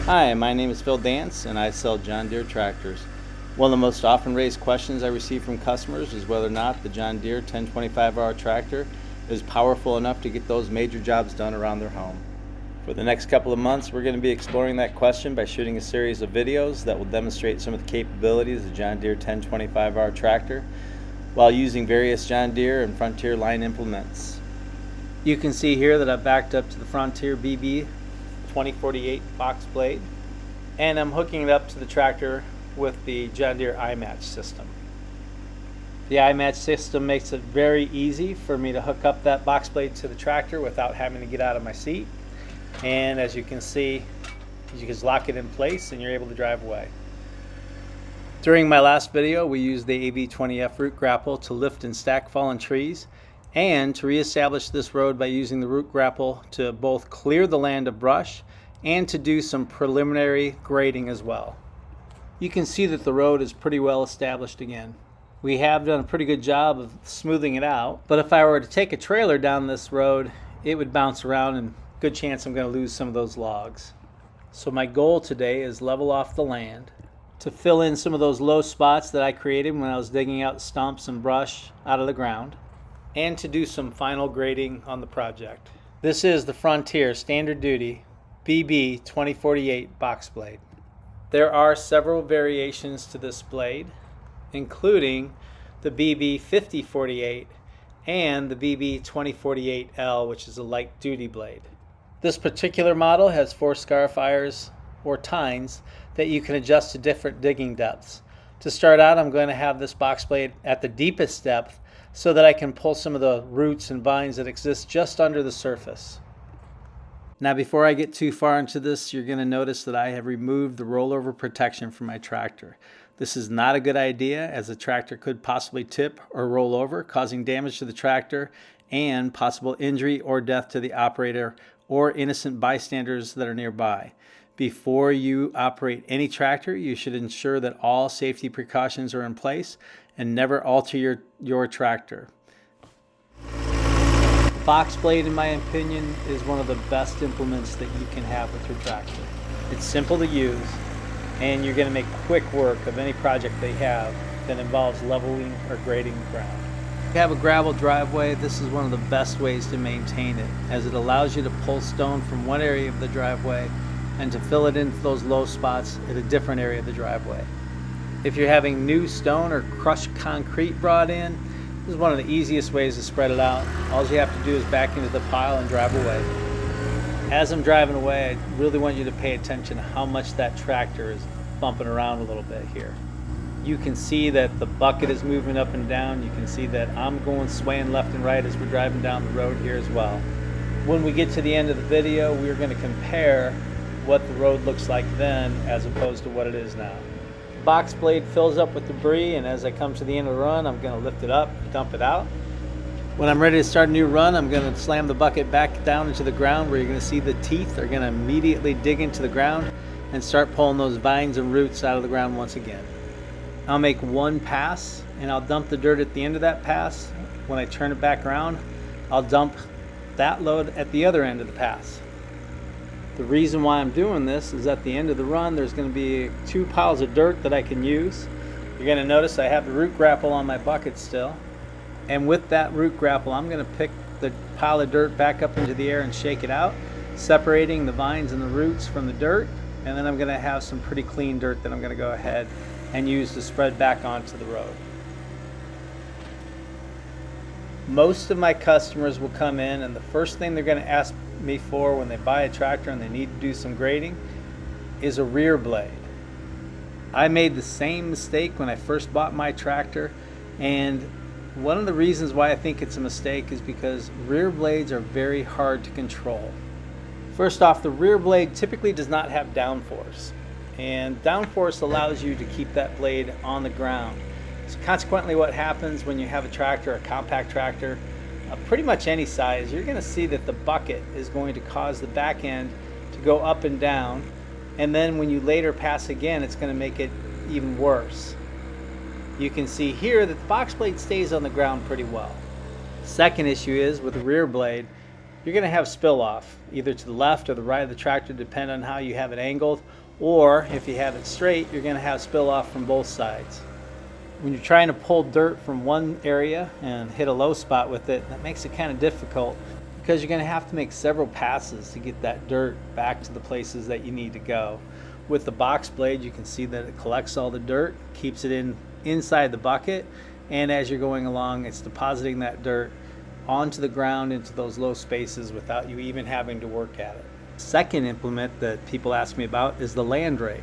Hi, my name is Phil Dance and I sell John Deere tractors. One of the most often raised questions I receive from customers is whether or not the John Deere 1025R tractor is powerful enough to get those major jobs done around their home. For the next couple of months, we're going to be exploring that question by shooting a series of videos that will demonstrate some of the capabilities of the John Deere 1025R tractor while using various John Deere and Frontier line implements. You can see here that I've backed up to the Frontier BB 2048 box blade, and I'm hooking it up to the tractor with the John Deere iMatch system. The iMatch system makes it very easy for me to hook up that box blade to the tractor without having to get out of my seat, and as you can see, you just lock it in place and you're able to drive away. During my last video, we used the AV20F root grapple to lift and stack fallen trees, and to reestablish this road by using the root grapple to both clear the land of brush and to do some preliminary grading as well. You can see that the road is pretty well established again. We have done a pretty good job of smoothing it out, but if I were to take a trailer down this road, it would bounce around and good chance I'm going to lose some of those logs. So my goal today is level off the land to fill in some of those low spots that I created when I was digging out stumps and brush out of the ground, and to do some final grading on the project. This is the Frontier Standard Duty BB 2048 box blade. There are several variations to this blade, including the BB 5048 and the BB 2048L, which is a light duty blade. This particular model has 4 scarifiers or tines that you can adjust to different digging depths. To start out, I'm going to have this box blade at the deepest depth so that I can pull some of the roots and vines that exist just under the surface. Now, before I get too far into this, you're going to notice that I have removed the rollover protection from my tractor. This is not a good idea, as the tractor could possibly tip or roll over, causing damage to the tractor and possible injury or death to the operator or innocent bystanders that are nearby. Before you operate any tractor, you should ensure that all safety precautions are in place and never alter your tractor. The box blade, in my opinion, is one of the best implements that you can have with your tractor. It's simple to use, and you're going to make quick work of any project they have that involves leveling or grading the ground. If you have a gravel driveway, this is one of the best ways to maintain it, as it allows you to pull stone from one area of the driveway and to fill it into those low spots at a different area of the driveway. If you're having new stone or crushed concrete brought in, this is one of the easiest ways to spread it out. All you have to do is back into the pile and drive away. As I'm driving away, I really want you to pay attention to how much that tractor is bumping around a little bit here. You can see that the bucket is moving up and down. You can see that I'm going swaying left and right as we're driving down the road here as well. When we get to the end of the video, we're going to compare what the road looks like then as opposed to what it is now. The box blade fills up with debris, and as I come to the end of the run, I'm going to lift it up and dump it out. When I'm ready to start a new run, I'm going to slam the bucket back down into the ground, where you're going to see the teeth are going to immediately dig into the ground and start pulling those vines and roots out of the ground once again. I'll make one pass and I'll dump the dirt at the end of that pass. When I turn it back around, I'll dump that load at the other end of the pass. The reason why I'm doing this is at the end of the run, there's going to be 2 piles of dirt that I can use. You're going to notice I have the root grapple on my bucket still. And with that root grapple, I'm going to pick the pile of dirt back up into the air and shake it out, separating the vines and the roots from the dirt. And then I'm going to have some pretty clean dirt that I'm going to go ahead and use to spread back onto the road. Most of my customers will come in, and the first thing they're going to ask me for when they buy a tractor and they need to do some grading is a rear blade. I made the same mistake when I first bought my tractor, and one of the reasons why I think it's a mistake is because rear blades are very hard to control. First off, the rear blade typically does not have downforce, and downforce allows you to keep that blade on the ground. So consequently, what happens when you have a tractor, a compact tractor, pretty much any size, you're going to see that the bucket is going to cause the back end to go up and down, and then when you later pass again, it's going to make it even worse. You can see here that the box blade stays on the ground pretty well. Second issue is with the rear blade, you're going to have spill off either to the left or the right of the tractor, depending on how you have it angled, or if you have it straight, you're going to have spill off from both sides. When you're trying to pull dirt from one area and hit a low spot with it, that makes it kind of difficult because you're going to have to make several passes to get that dirt back to the places that you need to go. With the box blade, you can see that it collects all the dirt, keeps it inside the bucket, and as you're going along, it's depositing that dirt onto the ground into those low spaces without you even having to work at it. Second implement that people ask me about is the land rake.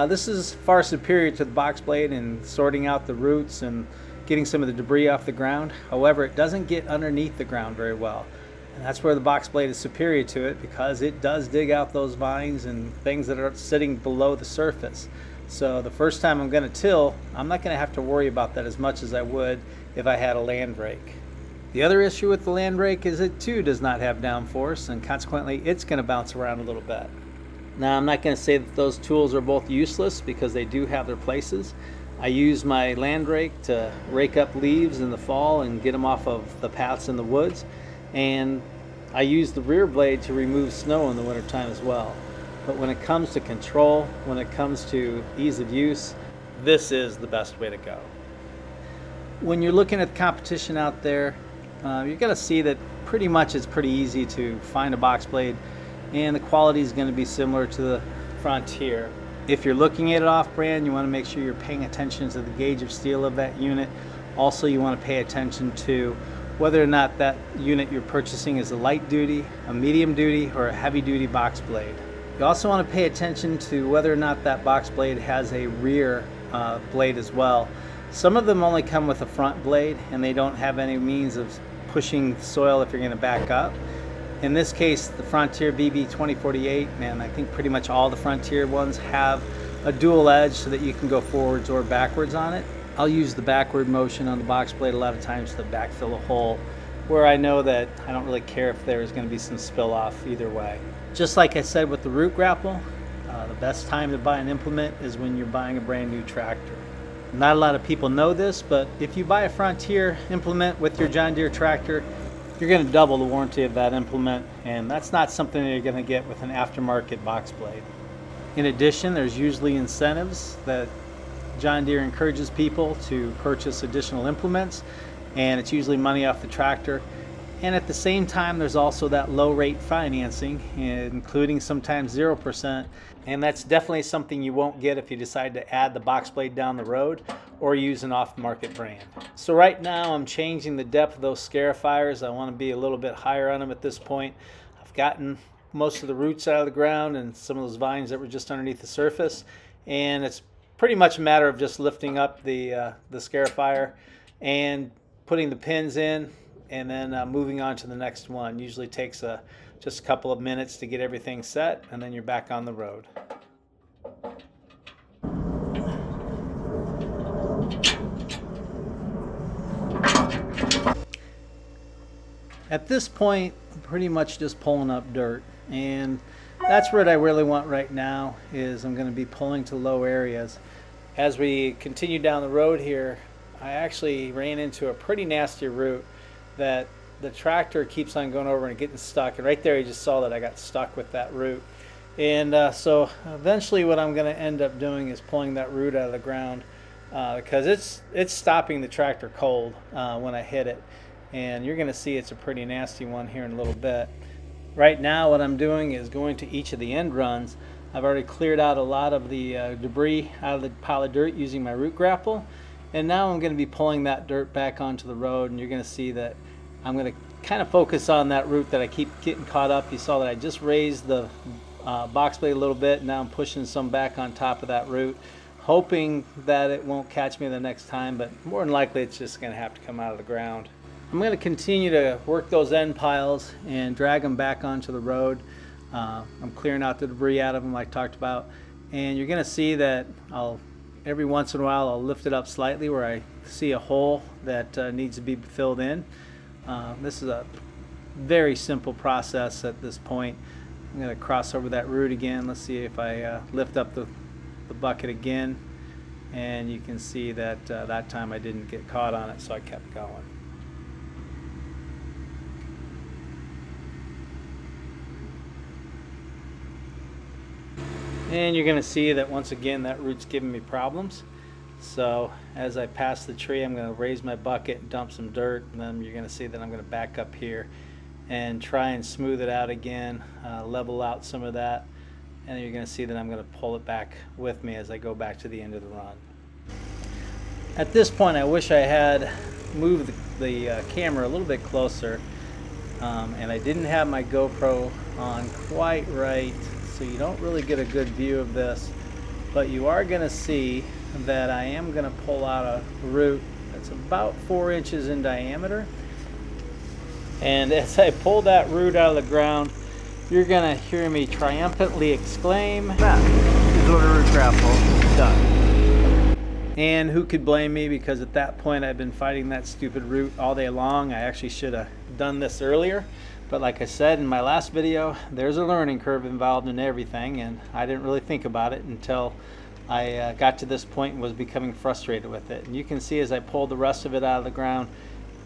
This is far superior to the box blade in sorting out the roots and getting some of the debris off the ground. However, it doesn't get underneath the ground very well. And that's where the box blade is superior to it, because it does dig out those vines and things that are sitting below the surface. So the first time I'm going to till, I'm not going to have to worry about that as much as I would if I had a land rake. The other issue with the land rake is it too does not have downforce, and consequently it's going to bounce around a little bit. Now, I'm not going to say that those tools are both useless, because they do have their places. I use my land rake to rake up leaves in the fall and get them off of the paths in the woods, and I use the rear blade to remove snow in the wintertime as well. But when it comes to control, when it comes to ease of use, this is the best way to go. When you're looking at the competition out there, you're going to see that pretty much it's pretty easy to find a box blade, and the quality is going to be similar to the Frontier. If you're looking at it off-brand, you want to make sure you're paying attention to the gauge of steel of that unit. Also, you want to pay attention to whether or not that unit you're purchasing is a light duty, a medium duty, or a heavy duty box blade. You also want to pay attention to whether or not that box blade has a rear blade as well. Some of them only come with a front blade, and they don't have any means of pushing soil if you're going to back up. In this case, the Frontier BB 2048, and I think pretty much all the Frontier ones have a dual edge so that you can go forwards or backwards on it. I'll use the backward motion on the box blade a lot of times to backfill a hole where I know that I don't really care if there's going to be some spill off either way. Just like I said with the root grapple, the best time to buy an implement is when you're buying a brand new tractor. Not a lot of people know this, but if you buy a Frontier implement with your John Deere tractor, you're going to double the warranty of that implement, and that's not something that you're going to get with an aftermarket box blade. In addition, there's usually incentives that John Deere encourages people to purchase additional implements, and it's usually money off the tractor. And at the same time, there's also that low rate financing, including sometimes 0%, and that's definitely something you won't get if you decide to add the box blade down the road or use an off-market brand. So right now I'm changing the depth of those scarifiers. I want to be a little bit higher on them at this point. I've gotten most of the roots out of the ground and some of those vines that were just underneath the surface, and it's pretty much a matter of just lifting up the scarifier and putting the pins in, and then moving on to the next one. Usually takes just a couple of minutes to get everything set, and then you're back on the road. At this point, I'm pretty much just pulling up dirt, and that's what I really want right now. Is I'm going to be pulling to low areas. As we continue down the road here, I actually ran into a pretty nasty root that the tractor keeps on going over and getting stuck, and right there you just saw that I got stuck with that root. And so eventually what I'm going to end up doing is pulling that root out of the ground, because it's stopping the tractor cold when I hit it, and you're going to see it's a pretty nasty one here in a little bit. Right now what I'm doing is going to each of the end runs. I've already cleared out a lot of the debris out of the pile of dirt using my root grapple, and now I'm going to be pulling that dirt back onto the road, and you're going to see that I'm going to kind of focus on that root that I keep getting caught up. You saw that I just raised the box blade a little bit, and now I'm pushing some back on top of that root, hoping that it won't catch me the next time, but more than likely it's just going to have to come out of the ground. I'm going to continue to work those end piles and drag them back onto the road. I'm clearing out the debris out of them like I talked about, and you're going to see that every once in a while I'll lift it up slightly where I see a hole that needs to be filled in. This is a very simple process at this point. I'm going to cross over that root again. Let's see if I lift up the bucket again, and you can see that that time I didn't get caught on it, so I kept going. And you're going to see that once again that root's giving me problems. So as I pass the tree, I'm going to raise my bucket and dump some dirt, and then you're going to see that I'm going to back up here and try and smooth it out again, level out some of that, and you're going to see that I'm going to pull it back with me as I go back to the end of the run. At this point, I wish I had moved the camera a little bit closer, and I didn't have my GoPro on quite right, so you don't really get a good view of this, but you are going to see that I am going to pull out a root that's about 4 inches in diameter. And as I pull that root out of the ground, you're going to hear me triumphantly exclaim, "That is what a root grapple done." And who could blame me, because at that point I've been fighting that stupid root all day long. I actually should have done this earlier, but like I said in my last video, there's a learning curve involved in everything, and I didn't really think about it until I got to this point and was becoming frustrated with it. And you can see as I pulled the rest of it out of the ground,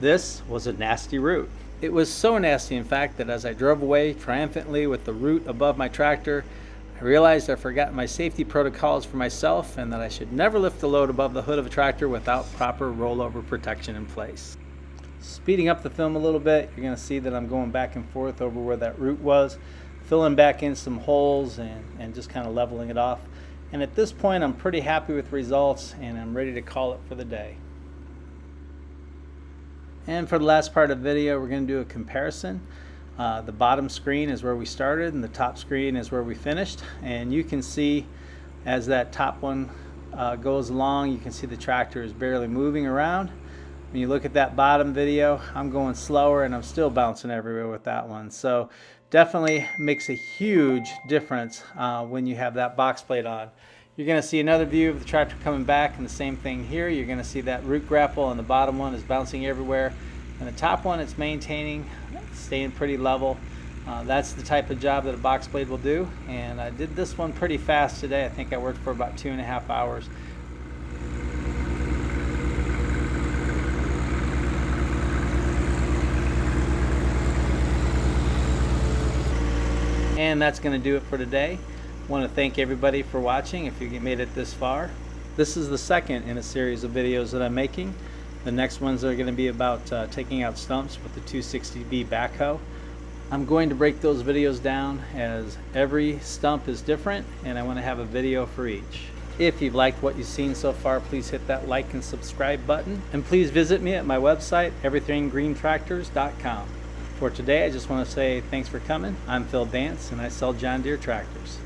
this was a nasty root. It was so nasty, in fact, that as I drove away triumphantly with the root above my tractor, I realized I forgot my safety protocols for myself and that I should never lift the load above the hood of a tractor without proper rollover protection in place. Speeding up the film a little bit, you're going to see that I'm going back and forth over where that root was, filling back in some holes and just kind of leveling it off. And at this point, I'm pretty happy with results, and I'm ready to call it for the day. And for the last part of the video, we're going to do a comparison. The bottom screen is where we started, and the top screen is where we finished. And you can see as that top one goes along, you can see the tractor is barely moving around. When you look at that bottom video, I'm going slower and I'm still bouncing everywhere with that one. So definitely makes a huge difference when you have that box plate on. You're going to see another view of the tractor coming back, and the same thing here. You're going to see that root grapple, and the bottom one is bouncing everywhere. And the top one, it's maintaining, staying pretty level. That's the type of job that a box blade will do. And I did this one pretty fast today. I think I worked for about 2.5 hours. And that's going to do it for today. I want to thank everybody for watching if you made it this far. This is the second in a series of videos that I'm making. The next ones are going to be about taking out stumps with the 260B backhoe. I'm going to break those videos down as every stump is different, and I want to have a video for each. If you've liked what you've seen so far, please hit that like and subscribe button. And please visit me at my website, everythinggreentractors.com. For today, I just want to say thanks for coming. I'm Phil Dance, and I sell John Deere tractors.